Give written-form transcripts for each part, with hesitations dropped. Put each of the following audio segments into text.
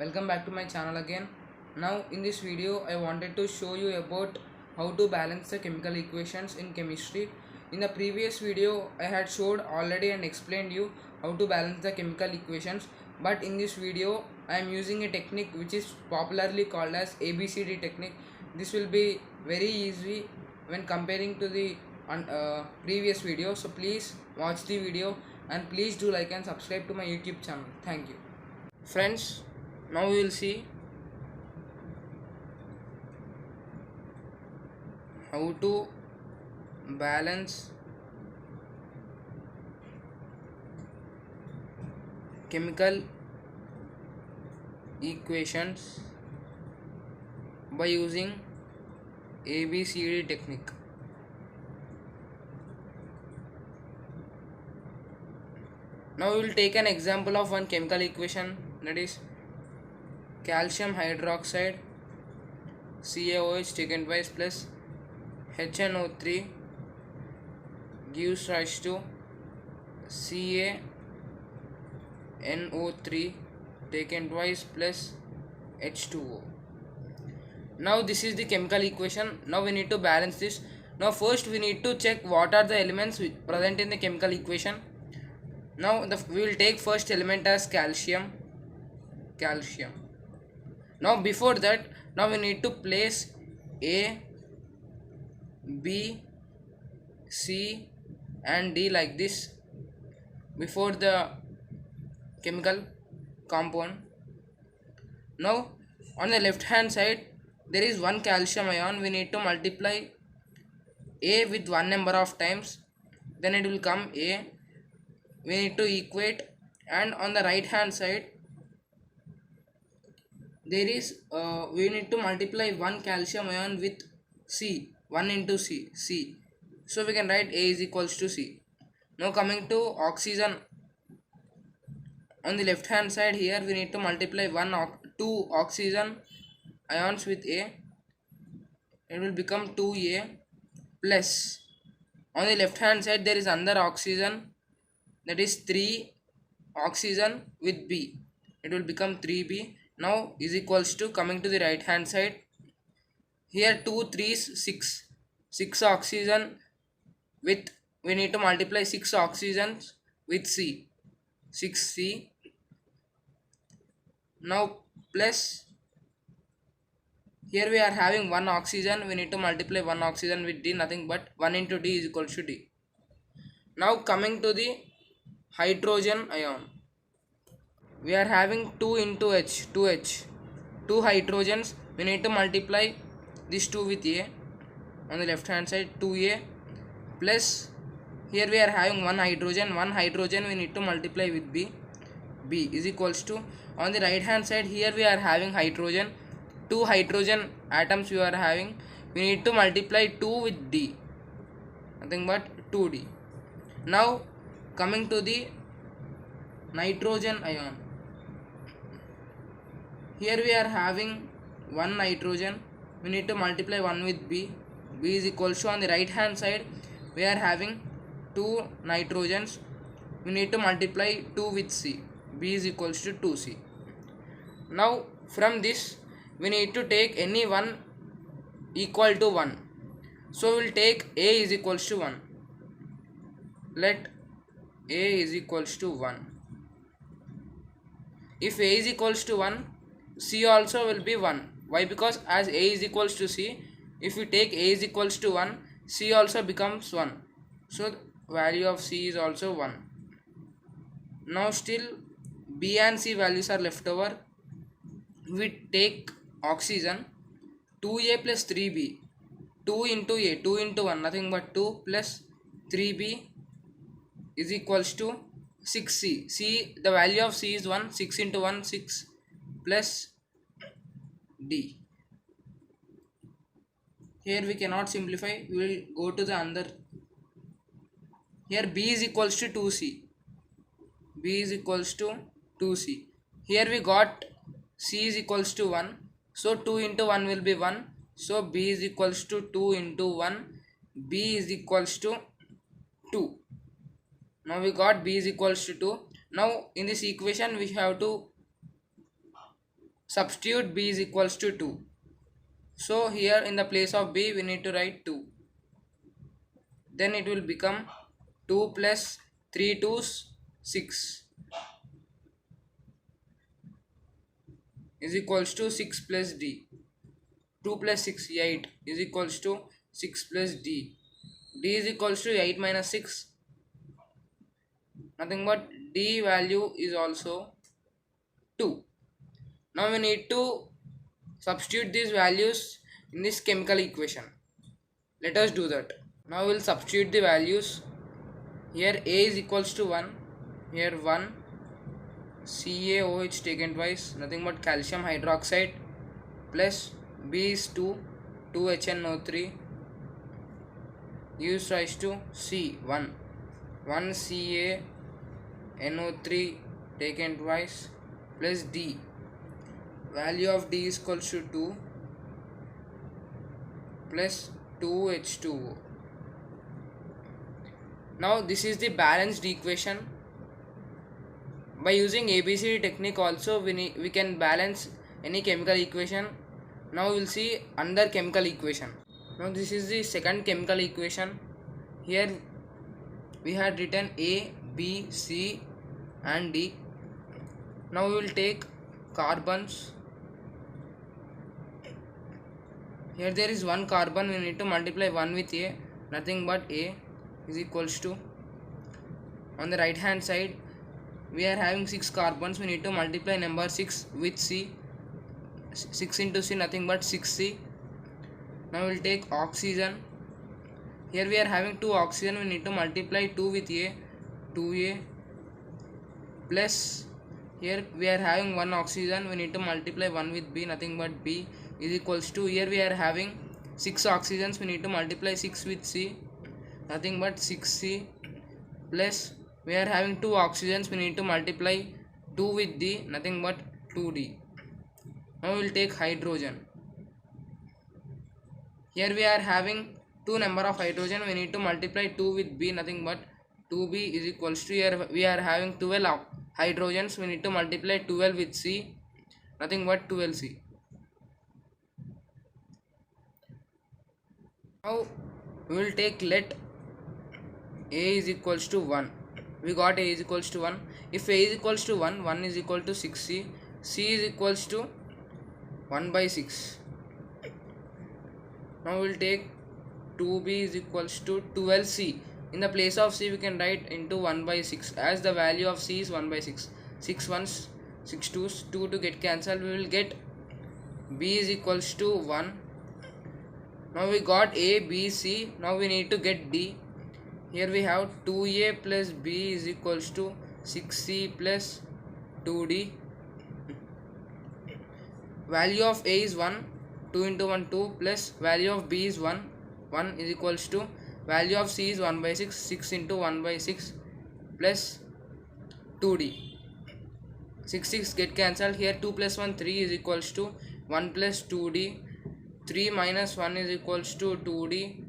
Welcome back to my channel again. Now in this video I wanted to show you about how to balance the chemical equations in chemistry. In the previous video I had showed already and explained you how to balance the chemical equations, but in this video I am using a technique which is popularly called as ABCD technique. This will be very easy when comparing to the previous video, so please watch the video and please do like and subscribe to my YouTube channel. Thank you. Friends, now we will see how to balance chemical equations by using ABCD technique. Now we will take an example of one chemical equation, that is calcium hydroxide CaOH taken twice plus HNO3 gives rise to CaNO3 taken twice plus H2O. Now this is the chemical equation. Now we need to balance this. Now first we need to check what are the elements present in the chemical equation. Now we will take first element as calcium. Now before that, now we need to place A, B, C and D like this before the chemical compound. Now on the left hand side there is one calcium ion. We need to multiply A with one number of times, then it will come A. We need to equate, and on the right hand side there is we need to multiply one calcium ion with C, 1 into C. So we can write A is equals to C. Now coming to oxygen, on the left hand side here we need to multiply two oxygen ions with A. It will become 2A plus, on the left hand side there is another oxygen, that is 3 oxygen with B. It will become 3B. Now is equals to, coming to the right hand side, here 2 3s 6 oxygen with, we need to multiply 6 oxygens with C, 6C. Now plus, here we are having one oxygen, we need to multiply one oxygen with D, nothing but 1 into D is equal to D. Now coming to the hydrogen ion, we are having 2 into H, 2H, 2 hydrogens. We need to multiply this 2 with A, on the left hand side 2A plus, here we are having one hydrogen we need to multiply with B, B is equals to, on the right hand side here we are having hydrogen, 2 hydrogen atoms we are having, we need to multiply 2 with D, nothing but 2D. Now coming to the nitrogen ion, here we are having one nitrogen, we need to multiply 1 with B, B is equals to, on the right hand side we are having 2 nitrogens, we need to multiply 2 with C, B is equals to 2C. Now from this we need to take any one equal to 1, so we will take A is equals to 1. Let A is equals to 1. If A is equals to 1, C also will be 1. Why? Because as A is equals to C, if we take A is equals to 1, C also becomes 1. So the value of C is also 1. Now still B and C values are left over. We take oxygen, 2A plus 3B, 2 into A, 2 into 1, nothing but 2 plus 3B is equals to 6C. C, the value of C is 1, 6 into 1, 6 plus D. Here we cannot simplify, we will go to the other. Here B is equals to 2C. B is equals to 2C. Here we got C is equals to 1. So 2 into 1 will be 1. So B is equals to 2 into 1. B is equals to 2. Now we got B is equals to 2. Now in this equation we have to substitute b is equals to 2. So here in the place of b we need to write 2. Then it will become 2 plus 3 2's 6 is equals to 6 plus d. 2 plus 6 8 is equals to 6 plus d. D is equals to 8 minus 6, nothing but d value is also 2. Now we need to substitute these values in this chemical equation. Let us do that. Now we will substitute the values. Here A is equals to 1, here 1, CaOH taken twice, nothing but calcium hydroxide, plus B is 2, 2HNO3 gives rise to C, 1, 1 CaNO3 taken twice, plus D. Value of D is equals to 2 plus 2H2O. Now this is the balanced equation. By using ABCD technique also we can balance any chemical equation. Now we will see another chemical equation. Now this is the second chemical equation. Here we had written A, B, C and D. Now we will take carbons. Here there is one carbon, we need to multiply 1 with A, nothing but A is equals to, on the right hand side we are having 6 carbons, we need to multiply number 6 with C, 6 into C, nothing but 6C. Now we will take oxygen. Here we are having 2 oxygen, we need to multiply 2 with A, 2A, plus here we are having 1 oxygen, we need to multiply 1 with B, nothing but B is equals to, here we are having 6 oxygens, we need to multiply 6 with C, nothing but 6C, plus we are having 2 oxygens, we need to multiply 2 with D, nothing but 2D. Now we will take hydrogen. Here we are having 2 number of hydrogen, we need to multiply 2 with B, nothing but 2B is equals to, here we are having 12 hydrogens, we need to multiply 12 with C, nothing but 12C. Now we will take let A is equals to 1. We got A is equals to 1. If A is equals to 1, 1 is equal to 6C. C is equals to 1 by 6. Now we will take 2B is equals to 12C. In the place of C we can write into 1 by 6 as the value of C is 1 by 6. 6 ones, 6 twos, 2 to get cancelled, we will get B is equals to 1. Now we got A, B, C. Now we need to get D. Here we have 2A plus B is equals to 6C plus 2D. Value of A is 1. 2 into 1 2 plus value of B is 1. 1 is equals to value of C is 1 by 6. 6 into 1 by 6 plus 2D. 6 get cancelled. Here 2 plus 1 3 is equals to 1 plus 2D. 3 minus 1 is equals to 2D.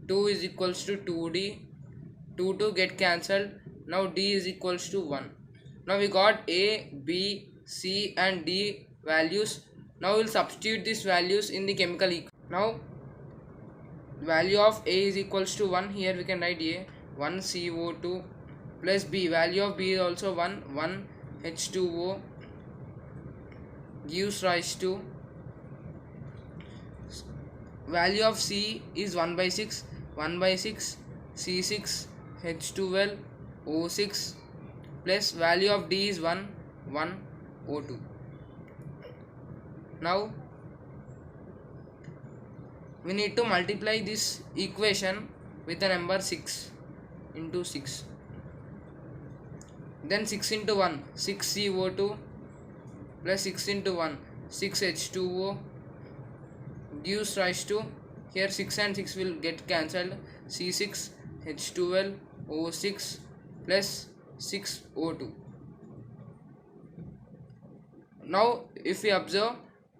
2 is equals to 2D. 2 get cancelled. Now D is equals to 1. Now we got A, B, C and D values. Now we will substitute these values in the chemical equation. Now value of A is equals to 1. Here we can write A, 1 CO2 plus B. Value of B is also 1, 1 H2O gives rise to, value of C is 1 by 6, 1 by 6 C6 H12 O6 plus value of D is 1, 1 O2. Now we need to multiply this equation with the number 6 into 6. Then 6 into 1 6 CO2 plus 6 into 1 6 H2O gives rise to, here 6 and 6 will get cancelled, C6 H12 O6 plus 6 O2. Now if we observe,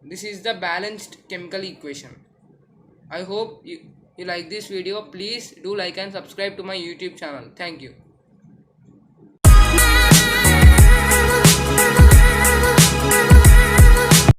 this is the balanced chemical equation. I hope you like this video. Please do like and subscribe to my YouTube channel. Thank you.